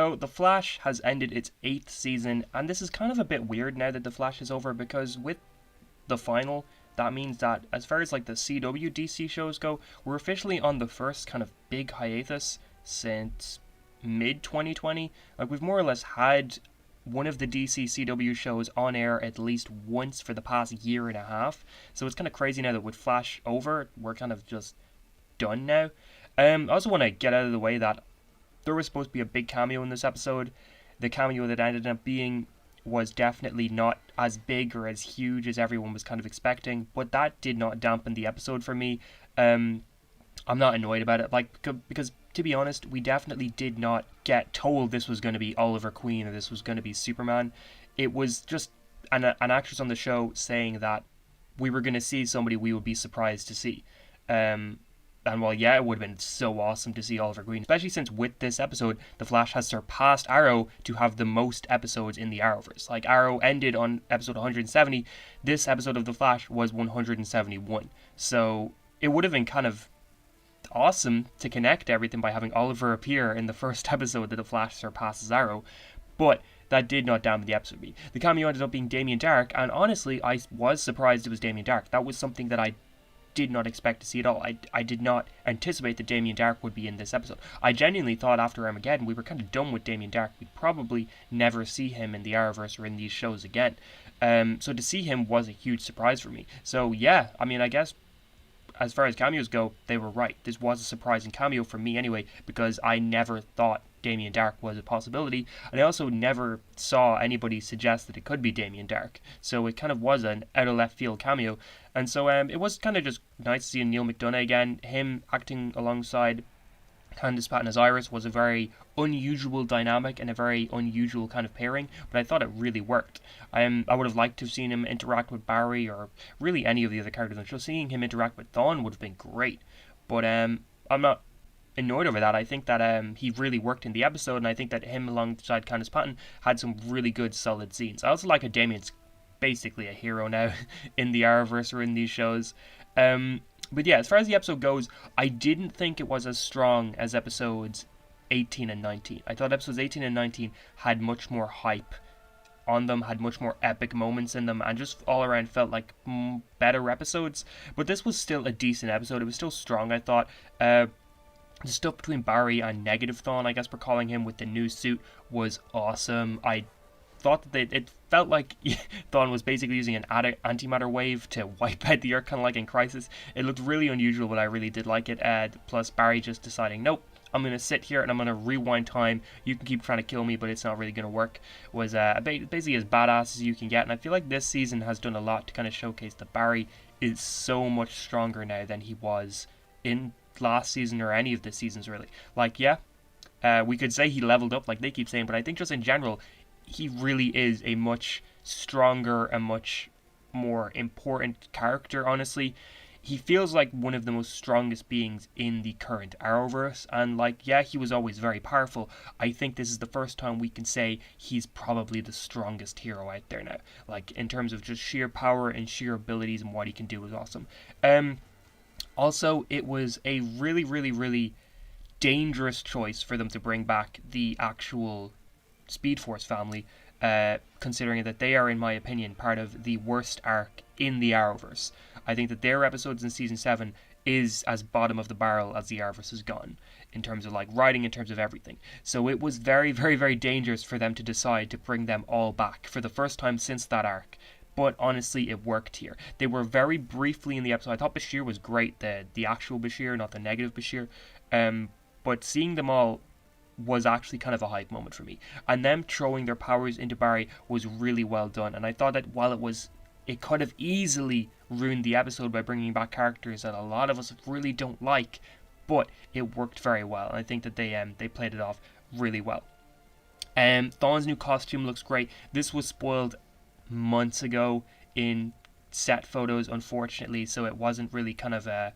So, The Flash has ended its 8th season, and this is kind of a bit weird now that The Flash is over, because with the final, that means that as far as like the CW DC shows go, we're officially on the first kind of big hiatus since mid 2020. Like, we've more or less had one of the DC CW shows on air at least once for the past year and a half. So it's kind of crazy now that with Flash over, we're kind of just done now. I also want to get out of the way that there was supposed to be a big cameo in this episode. The cameo that ended up being was definitely not as big or as huge as everyone was kind of expecting, but that did not dampen the episode for me. I'm not annoyed about it, like, because to be honest, we definitely did not get told this was going to be Oliver Queen or this was going to be Superman. It was just an actress on the show saying that we were going to see somebody we would be surprised to see. And while, yeah, it would have been so awesome to see Oliver Queen, especially since with this episode, The Flash has surpassed Arrow to have the most episodes in the Arrowverse. Like, Arrow ended on episode 170, this episode of The Flash was 171. So it would have been kind of awesome to connect everything by having Oliver appear in the first episode that The Flash surpasses Arrow, but that did not dampen the episode for me. The cameo ended up being Damien Darhk, and honestly, I was surprised it was Damien Darhk. That was something that I did not expect to see at all. I did not anticipate that Damien Darhk would be in this episode. I genuinely thought after Armageddon we were kind of done with Damien Darhk. We'd probably never see him in the Arrowverse or in these shows again. So to see him was a huge surprise for me. So yeah, I mean, I guess as far as cameos go, they were right. This was a surprising cameo for me anyway, because I never thought Damien Darhk was a possibility, and I also never saw anybody suggest that it could be Damien Darhk. So it kind of was an out of left field cameo, and so it was kind of just nice to see Neil McDonough again. Him acting alongside Candice Patton as Iris was a very unusual dynamic and a very unusual kind of pairing, but I thought it really worked. I would have liked to have seen him interact with Barry or really any of the other characters on the show. Seeing him interact with Thawne would have been great, but I'm not annoyed over that. I think that he really worked in the episode, and I think that him alongside Candice Patton had some really good solid scenes. I also like how Damien's basically a hero now in the Arrowverse or in these shows. But yeah, as far as the episode goes, I didn't think it was as strong as episodes 18 and 19. I thought episodes 18 and 19 had much more hype on them, had much more epic moments in them, and just all around felt like better episodes. But this was still a decent episode. It was still strong, I thought. The stuff between Barry and Negative Thawne, I guess we're calling him, with the new suit was awesome. I thought that it felt like Thawne was basically using an antimatter wave to wipe out the Earth, kind of like in Crisis. It looked really unusual, but I really did like it. Plus Barry just deciding, nope, I'm going to sit here and I'm going to rewind time. You can keep trying to kill me, but it's not really going to work. Was basically as badass as you can get. And I feel like this season has done a lot to kind of showcase that Barry is so much stronger now than he was in last season or any of the seasons, really. Like, yeah, we could say he leveled up like they keep saying, but I think just in general, he really is a much stronger and much more important character, honestly. He feels like one of the most strongest beings in the current Arrowverse, and like, yeah, he was always very powerful. I think this is the first time we can say he's probably the strongest hero out there now. Like, in terms of just sheer power and sheer abilities, and what he can do is awesome. Also, it was a really, really, really dangerous choice for them to bring back the actual Speed Force family, considering that they are, in my opinion, part of the worst arc in the Arrowverse. I think that their episodes in season 7 is as bottom of the barrel as the Arrowverse has gone, in terms of like writing, in terms of everything. So it was very, very, very dangerous for them to decide to bring them all back for the first time since that arc. But honestly, it worked here. They were very briefly in the episode. I thought Bashir was great, the actual Bashir, not the negative Bashir. But seeing them all was actually kind of a hype moment for me. And them throwing their powers into Barry was really well done. And I thought that while it could have easily ruined the episode by bringing back characters that a lot of us really don't like, but it worked very well. And I think that they played it off really well. Thawne's new costume looks great. This was spoiled months ago in set photos, unfortunately, so it wasn't really kind of a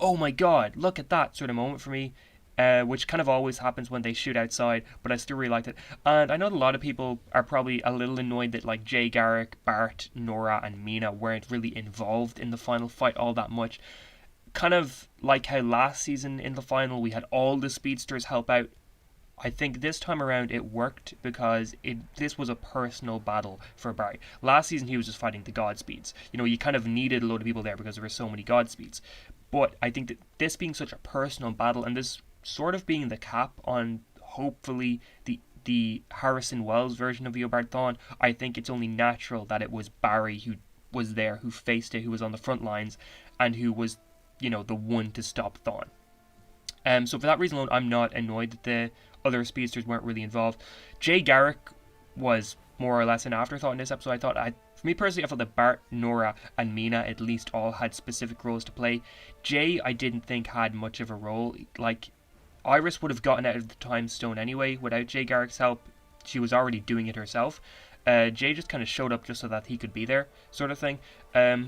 oh my god, look at that sort of moment for me. Which kind of always happens when they shoot outside, but I still really liked it. And I know that a lot of people are probably a little annoyed that like Jay Garrick, Bart, Nora, and Mina weren't really involved in the final fight all that much. Kind of like how last season in the final we had all the speedsters help out I think this time around it worked because this was a personal battle for Barry. Last season he was just fighting the Godspeeds. You kind of needed a load of people there because there were so many Godspeeds. But I think that this being such a personal battle, and this sort of being the cap on hopefully the Harrison Wells version of Eobard Thawne, I think it's only natural that it was Barry who was there, who faced it, who was on the front lines, and who was, the one to stop Thawne. So for that reason alone, I'm not annoyed that the other speedsters weren't really involved. Jay Garrick was more or less an afterthought in this episode. For me personally, I felt that Bart, Nora, and Mina at least all had specific roles to play. Jay, I didn't think had much of a role. Like, Iris would have gotten out of the time stone anyway without Jay Garrick's help. She was already doing it herself. Jay just kind of showed up just so that he could be there, sort of thing.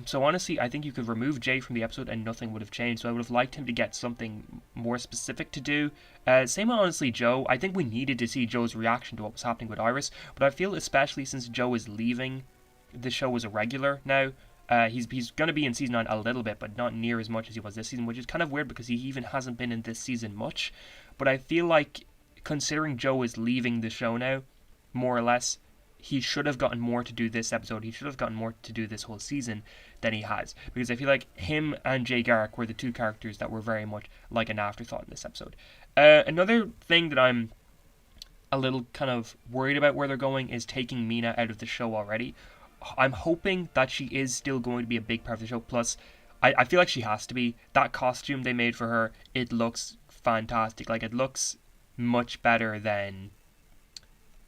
So honestly, I think you could remove Jay from the episode and nothing would have changed. So I would have liked him to get something more specific to do. Same with, honestly, Joe. I think we needed to see Joe's reaction to what was happening with Iris. But I feel especially since Joe is leaving the show as a regular now, he's going to be in season 9 a little bit, but not near as much as he was this season, which is kind of weird because he even hasn't been in this season much. But I feel like, considering Joe is leaving the show now, more or less, he should have gotten more to do this episode. He should have gotten more to do this whole season than he has. Because I feel like him and Jay Garrick were the two characters that were very much like an afterthought in this episode. Another thing that I'm a little kind of worried about where they're going is taking Mina out of the show already. I'm hoping that she is still going to be a big part of the show. Plus, I feel like she has to be. That costume they made for her, it looks fantastic. Like, it looks much better than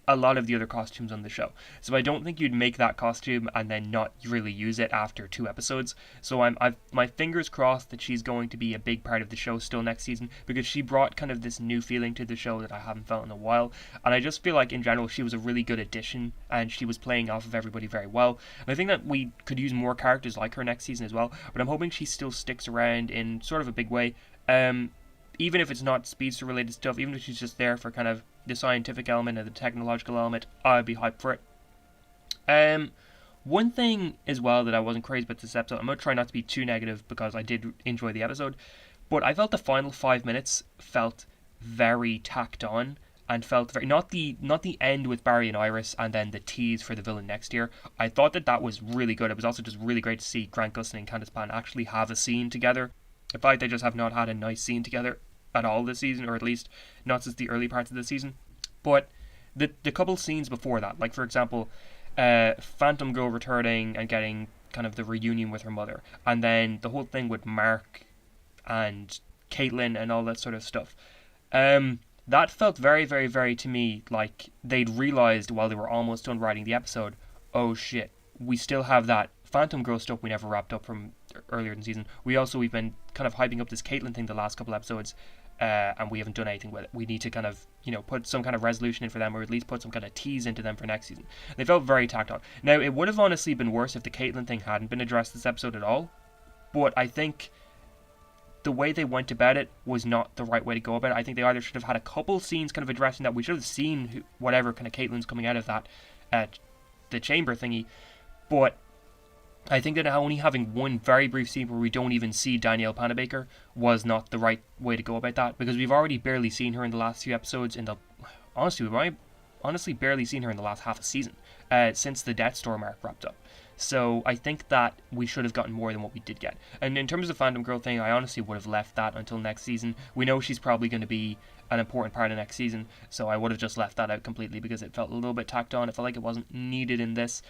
a lot of the other costumes on the show. So I don't think you'd make that costume and then not really use it after 2 episodes. So I've my fingers crossed that she's going to be a big part of the show still next season, because she brought kind of this new feeling to the show that I haven't felt in a while. And I just feel like in general she was a really good addition and she was playing off of everybody very well. And I think that we could use more characters like her next season as well. But I'm hoping she still sticks around in sort of a big way. Even if it's not speedster related stuff, even if she's just there for kind of the scientific element and the technological element, I'd be hyped for it. One thing as well that I wasn't crazy about this episode, I'm going to try not to be too negative because I did enjoy the episode, but I felt the final 5 minutes felt very tacked on and felt very, not the end with Barry and Iris and then the tease for the villain next year. I thought that was really good. It was also just really great to see Grant Gustin and Candice Pan actually have a scene together. In fact, they just have not had a nice scene together at all this season, or at least not since the early parts of the season. But the couple scenes before that, like for example, Phantom Girl returning and getting kind of the reunion with her mother, and then the whole thing with Mark and Caitlin and all that sort of stuff, that felt very, very, very to me like they'd realised while they were almost done writing the episode, oh shit, we still have that Phantom Girl stuff we never wrapped up from earlier in the season. We've been kind of hyping up this Caitlyn thing the last couple episodes, and we haven't done anything with it. We need to kind of, put some kind of resolution in for them, or at least put some kind of tease into them for next season. They felt very tacked on. Now, it would have honestly been worse if the Caitlyn thing hadn't been addressed this episode at all, but I think the way they went about it was not the right way to go about it. I think they either should have had a couple scenes kind of addressing that. We should have seen whatever kind of Caitlyn's coming out of that, the chamber thingy, but I think that only having one very brief scene where we don't even see Danielle Panabaker was not the right way to go about that, because we've already barely seen her in the last few episodes. We've honestly barely seen her in the last half a season, since the Death Storm arc wrapped up. So I think that we should have gotten more than what we did get. And in terms of the Phantom Girl thing, I honestly would have left that until next season. We know she's probably going to be an important part of next season, so I would have just left that out completely because it felt a little bit tacked on. It felt like it wasn't needed in this.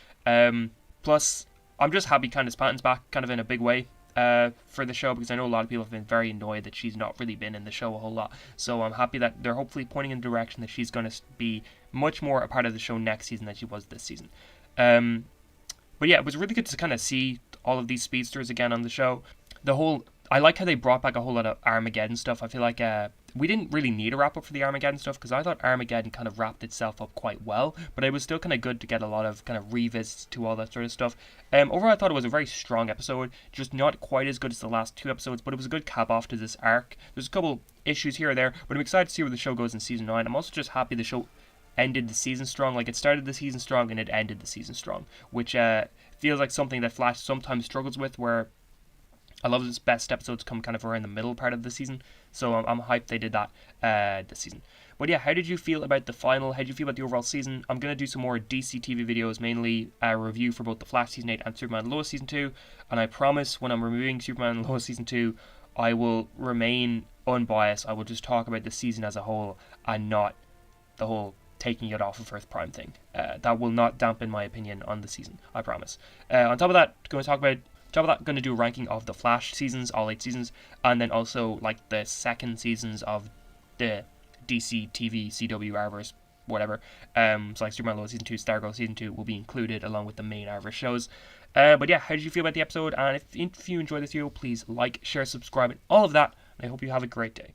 Plus, I'm just happy Candice Patton's back kind of in a big way for the show, because I know a lot of people have been very annoyed that she's not really been in the show a whole lot. So I'm happy that they're hopefully pointing in the direction that she's going to be much more a part of the show next season than she was this season. But yeah, it was really good to kind of see all of these speedsters again on the show. I like how they brought back a whole lot of Armageddon stuff. I feel like we didn't really need a wrap-up for the Armageddon stuff, because I thought Armageddon kind of wrapped itself up quite well, but it was still kind of good to get a lot of kind of revisits to all that sort of stuff. Overall, I thought it was a very strong episode, just not quite as good as the last 2 episodes, but it was a good cap off to this arc. There's a couple issues here or there, but I'm excited to see where the show goes in Season 9. I'm also just happy the show ended the season strong. Like, it started the season strong and it ended the season strong, which feels like something that Flash sometimes struggles with, where I love this best episodes come kind of around the middle part of the season, so I'm hyped they did that this season. But yeah, how did you feel about the final? How did you feel about the overall season? I'm going to do some more DC TV videos, mainly a review for both The Flash Season 8 and Superman and Lois Season 2, and I promise when I'm reviewing Superman and Lois Season 2, I will remain unbiased. I will just talk about the season as a whole and not the whole taking it off of Earth Prime thing. That will not dampen my opinion on the season, I promise. On top of that, going to do a ranking of the Flash seasons, all 8 seasons, and then also like the second seasons of the DC TV CW Arrowverse, whatever. So like Superman Lois Season 2, Stargirl Season 2 will be included along with the main Arrowverse shows. But yeah, how did you feel about the episode? And if you enjoyed this video, please like, share, subscribe, and all of that. And I hope you have a great day.